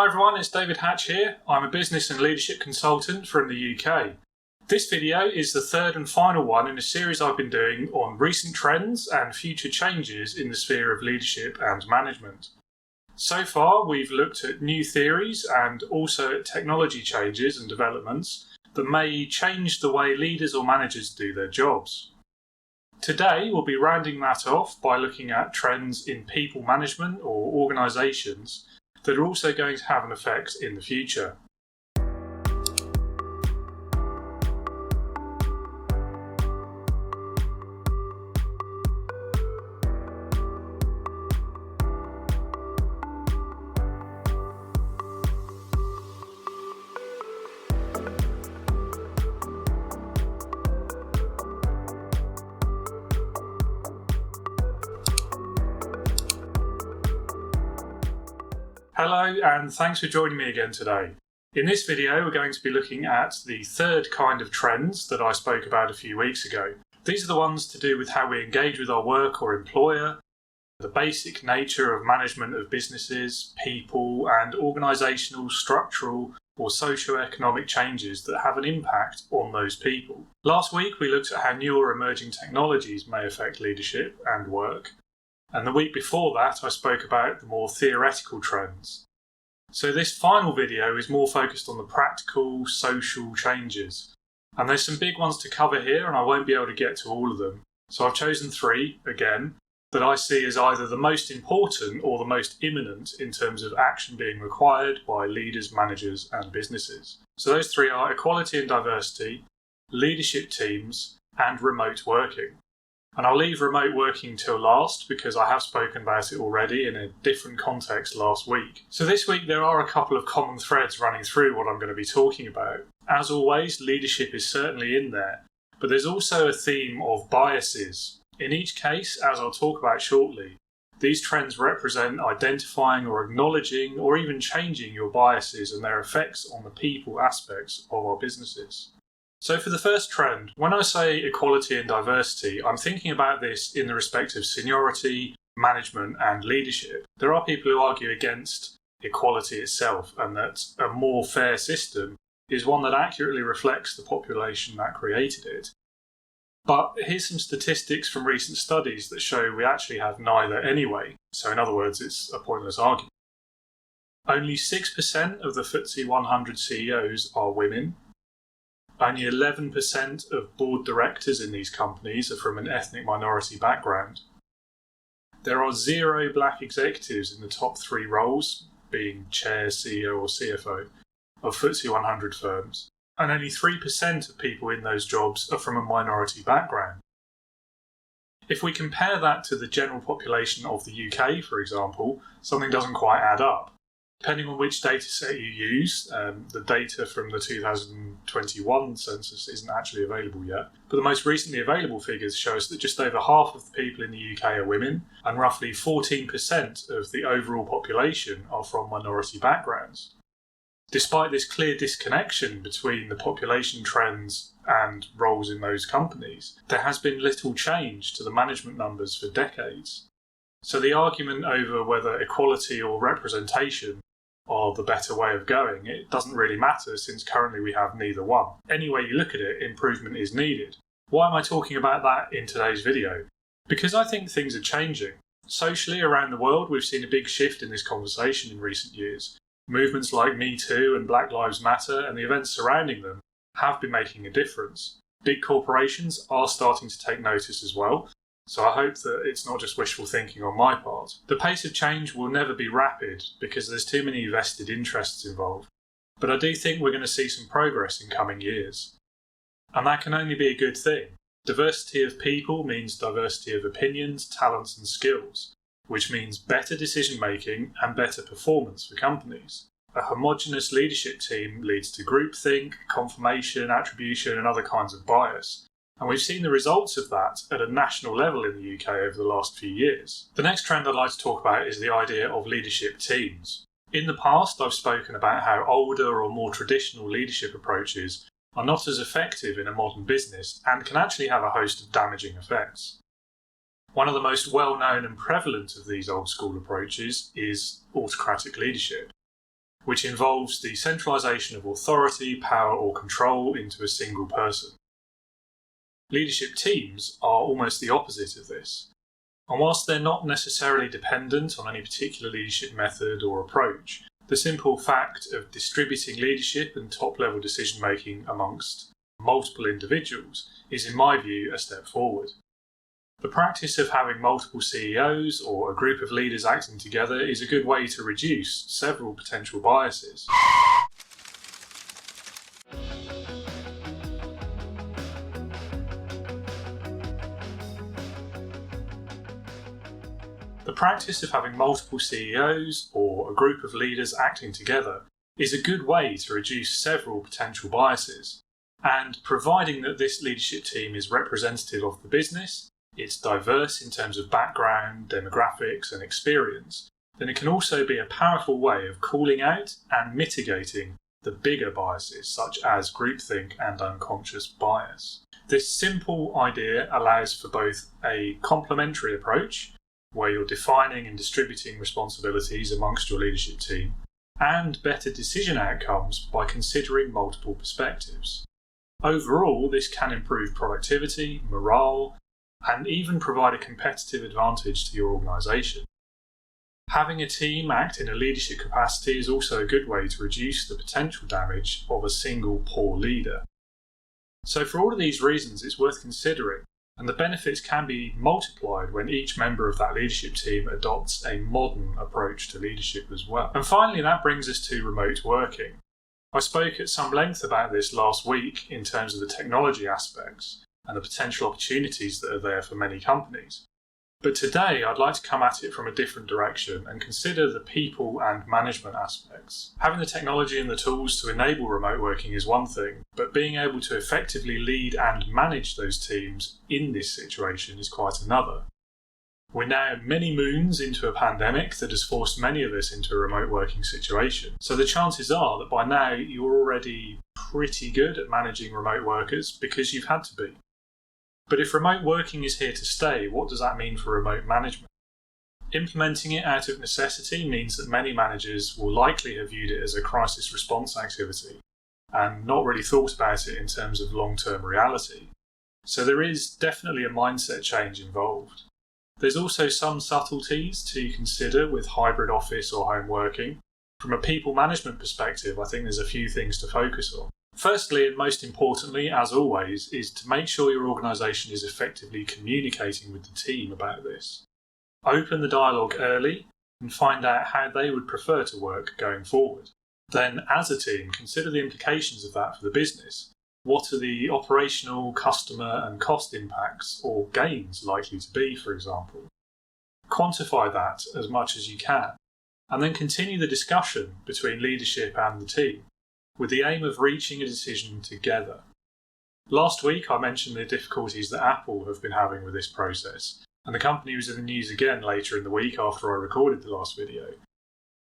Hi everyone, it's David Hatch here. I'm a business and leadership consultant from the UK. This video is the third and final one in a series I've been doing on recent trends and future changes in the sphere of leadership and management. So far, we've looked at new theories and also at technology changes and developments that may change the way leaders or managers do their jobs. Today, we'll be rounding that off by looking at trends in people management or organisations that are also going to have an effect in the future. Hello and thanks for joining me again today. In this video we're going to be looking at the third kind of trends that I spoke about a few weeks ago. These are the ones to do with how we engage with our work or employer, the basic nature of management of businesses, people and organisational, structural or socio-economic changes that have an impact on those people. Last week we looked at how new or emerging technologies may affect leadership and work. And the week before that, I spoke about the more theoretical trends. So this final video is more focused on the practical, social changes. And there's some big ones to cover here, and I won't be able to get to all of them. So I've chosen three, again, that I see as either the most important or the most imminent in terms of action being required by leaders, managers, and businesses. So those three are equality and diversity, leadership teams, and remote working. And I'll leave remote working till last because I have spoken about it already in a different context last week. So this week there are a couple of common threads running through what I'm going to be talking about. As always, leadership is certainly in there, but there's also a theme of biases. In each case, as I'll talk about shortly, these trends represent identifying or acknowledging or even changing your biases and their effects on the people aspects of our businesses. So for the first trend, when I say equality and diversity, I'm thinking about this in the respect of seniority, management and leadership. There are people who argue against equality itself and that a more fair system is one that accurately reflects the population that created it. But here's some statistics from recent studies that show we actually have neither anyway. So in other words, it's a pointless argument. Only 6% of the FTSE 100 CEOs are women. Only 11% of board directors in these companies are from an ethnic minority background. There are 0 black executives in the top 3 roles, being chair, CEO or CFO, of FTSE 100 firms. And only 3% of people in those jobs are from a minority background. If we compare that to the general population of the UK, for example, something doesn't quite add up. Depending on which data set you use, the data from the 2021 census isn't actually available yet, but the most recently available figures show us that just over half of the people in the UK are women, and roughly 14% of the overall population are from minority backgrounds. Despite this clear disconnection between the population trends and roles in those companies, there has been little change to the management numbers for decades. So the argument over whether equality or representation are the better way of going, it doesn't really matter since currently we have neither one. Any way you look at it, improvement is needed. Why am I talking about that in today's video? Because I think things are changing. Socially around the world, we've seen a big shift in this conversation in recent years. Movements like Me Too and Black Lives Matter and the events surrounding them have been making a difference. Big corporations are starting to take notice as well. So I hope that it's not just wishful thinking on my part. The pace of change will never be rapid because there's too many vested interests involved. But I do think we're going to see some progress in coming years. And that can only be a good thing. Diversity of people means diversity of opinions, talents and skills, which means better decision making and better performance for companies. A homogeneous leadership team leads to groupthink, confirmation, attribution and other kinds of bias. And we've seen the results of that at a national level in the UK over the last few years. The next trend I'd like to talk about is the idea of leadership teams. In the past, I've spoken about how older or more traditional leadership approaches are not as effective in a modern business and can actually have a host of damaging effects. One of the most well-known and prevalent of these old-school approaches is autocratic leadership. which involves the centralisation of authority, power or control into a single person. Leadership teams are almost the opposite of this. And whilst they're not necessarily dependent on any particular leadership method or approach, the simple fact of distributing leadership and top-level decision-making amongst multiple individuals is, in my view, a step forward. The practice of having multiple CEOs or a group of leaders acting together is a good way to reduce several potential biases. The practice of having multiple CEOs or a group of leaders acting together is a good way to reduce several potential biases, and providing that this leadership team is representative of the business, it's diverse in terms of background, demographics and experience, then it can also be a powerful way of calling out and mitigating the bigger biases such as groupthink and unconscious bias. This simple idea allows for both a complementary approach, where you're defining and distributing responsibilities amongst your leadership team, and better decision outcomes by considering multiple perspectives. Overall, this can improve productivity, morale, and even provide a competitive advantage to your organisation. Having a team act in a leadership capacity is also a good way to reduce the potential damage of a single poor leader. So for all of these reasons, it's worth considering, and the benefits can be multiplied when each member of that leadership team adopts a modern approach to leadership as well. And finally, that brings us to remote working. I spoke at some length about this last week in terms of the technology aspects and the potential opportunities that are there for many companies. But today I'd like to come at it from a different direction and consider the people and management aspects. Having the technology and the tools to enable remote working is one thing, but being able to effectively lead and manage those teams in this situation is quite another. We're now many moons into a pandemic that has forced many of us into a remote working situation. So the chances are that by now you're already pretty good at managing remote workers because you've had to be. But if remote working is here to stay, what does that mean for remote management? Implementing it out of necessity means that many managers will likely have viewed it as a crisis response activity and not really thought about it in terms of long-term reality. So there is definitely a mindset change involved. There's also some subtleties to consider with hybrid office or home working. From a people management perspective, I think there's a few things to focus on. Firstly, and most importantly, as always, is to make sure your organisation is effectively communicating with the team about this. Open the dialogue early and find out how they would prefer to work going forward. Then, as a team, consider the implications of that for the business. What are the operational, customer and cost impacts or gains likely to be, for example? Quantify that as much as you can, and then continue the discussion between leadership and the team, with the aim of reaching a decision together. Last week I mentioned the difficulties that Apple have been having with this process, and the company was in the news again later in the week after I recorded the last video.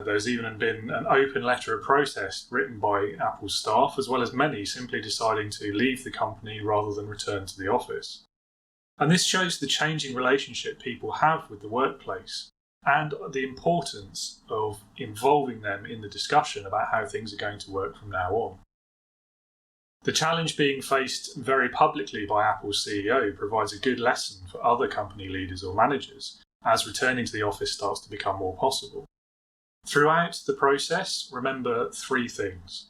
There's even been an open letter of protest written by Apple's staff, as well as many simply deciding to leave the company rather than return to the office. And this shows the changing relationship people have with the workplace, and the importance of involving them in the discussion about how things are going to work from now on. The challenge being faced very publicly by Apple's CEO provides a good lesson for other company leaders or managers as returning to the office starts to become more possible. Throughout the process, remember three things.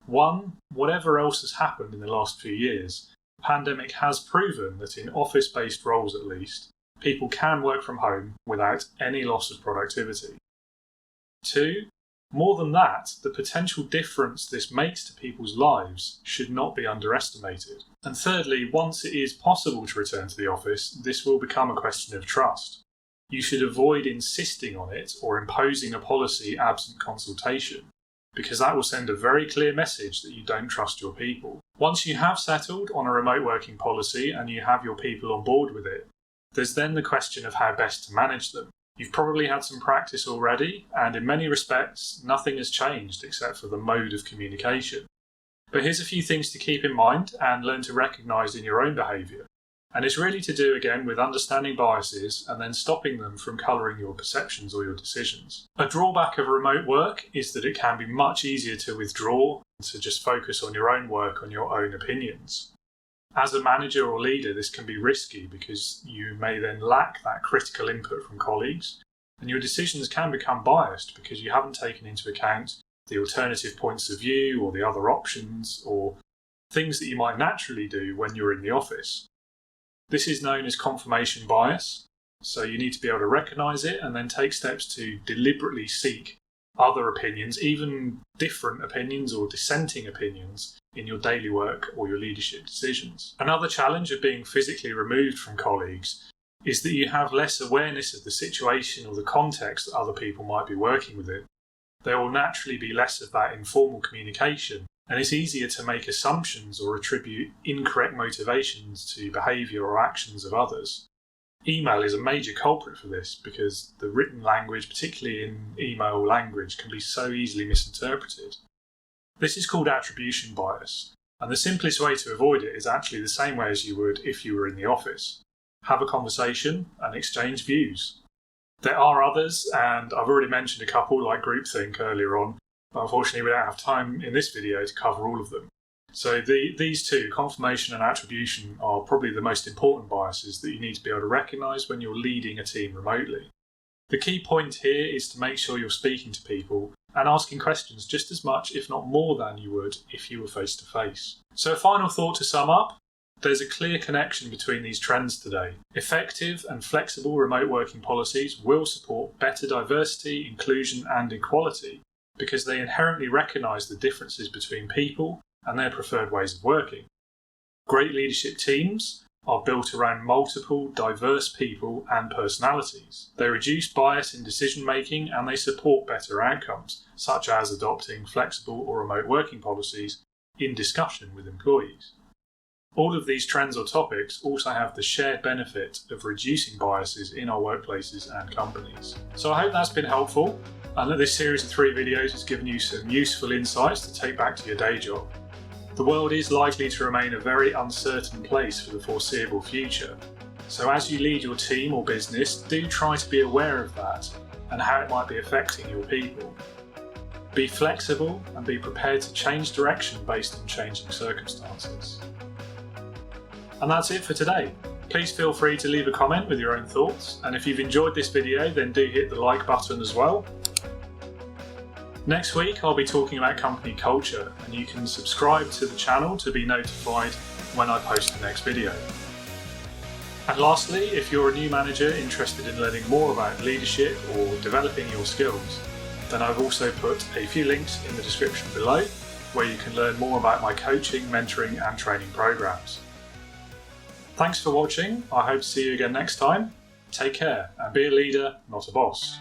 One, whatever else has happened in the last few years, the pandemic has proven that in office-based roles at least, people can work from home without any loss of productivity. Two, more than that, the potential difference this makes to people's lives should not be underestimated. And thirdly, once it is possible to return to the office, this will become a question of trust. You should avoid insisting on it or imposing a policy absent consultation, because that will send a very clear message that you don't trust your people. Once you have settled on a remote working policy and you have your people on board with it, there's then the question of how best to manage them. You've probably had some practice already, and in many respects, nothing has changed except for the mode of communication. But here's a few things to keep in mind and learn to recognise in your own behaviour. And it's really to do again with understanding biases and then stopping them from colouring your perceptions or your decisions. A drawback of remote work is that it can be much easier to withdraw and to just focus on your own work, on your own opinions. As a manager or leader, this can be risky because you may then lack that critical input from colleagues, and your decisions can become biased because you haven't taken into account the alternative points of view or the other options or things that you might naturally do when you're in the office. This is known as confirmation bias, so you need to be able to recognise it and then take steps to deliberately seek other opinions, even different opinions or dissenting opinions in your daily work or your leadership decisions. Another challenge of being physically removed from colleagues is that you have less awareness of the situation or the context that other people might be working within. There will naturally be less of that informal communication, and it's easier to make assumptions or attribute incorrect motivations to behaviour or actions of others. Email is a major culprit for this because the written language, particularly in email language, can be so easily misinterpreted. This is called attribution bias, and the simplest way to avoid it is actually the same way as you would if you were in the office. Have a conversation and exchange views. There are others, and I've already mentioned a couple like groupthink earlier on, but unfortunately we don't have time in this video to cover all of them. So these two, confirmation and attribution, are probably the most important biases that you need to be able to recognise when you're leading a team remotely. The key point here is to make sure you're speaking to people and asking questions just as much, if not more than you would if you were face to face. So a final thought to sum up. There's a clear connection between these trends today. Effective and flexible remote working policies will support better diversity, inclusion and equality because they inherently recognise the differences between people and their preferred ways of working. Great leadership teams are built around multiple, diverse people and personalities. They reduce bias in decision making and they support better outcomes, such as adopting flexible or remote working policies in discussion with employees. All of these trends or topics also have the shared benefit of reducing biases in our workplaces and companies. So I hope that's been helpful and that this series of 3 videos has given you some useful insights to take back to your day job. The world is likely to remain a very uncertain place for the foreseeable future. So as you lead your team or business, do try to be aware of that and how it might be affecting your people. Be flexible and be prepared to change direction based on changing circumstances. And that's it for today. Please feel free to leave a comment with your own thoughts, and if you've enjoyed this video then do hit the like button as well. Next week I'll be talking about company culture, and you can subscribe to the channel to be notified when I post the next video. And lastly, if you're a new manager interested in learning more about leadership or developing your skills, then I've also put a few links in the description below where you can learn more about my coaching, mentoring and training programs. Thanks for watching. I hope to see you again next time. Take care and be a leader, not a boss.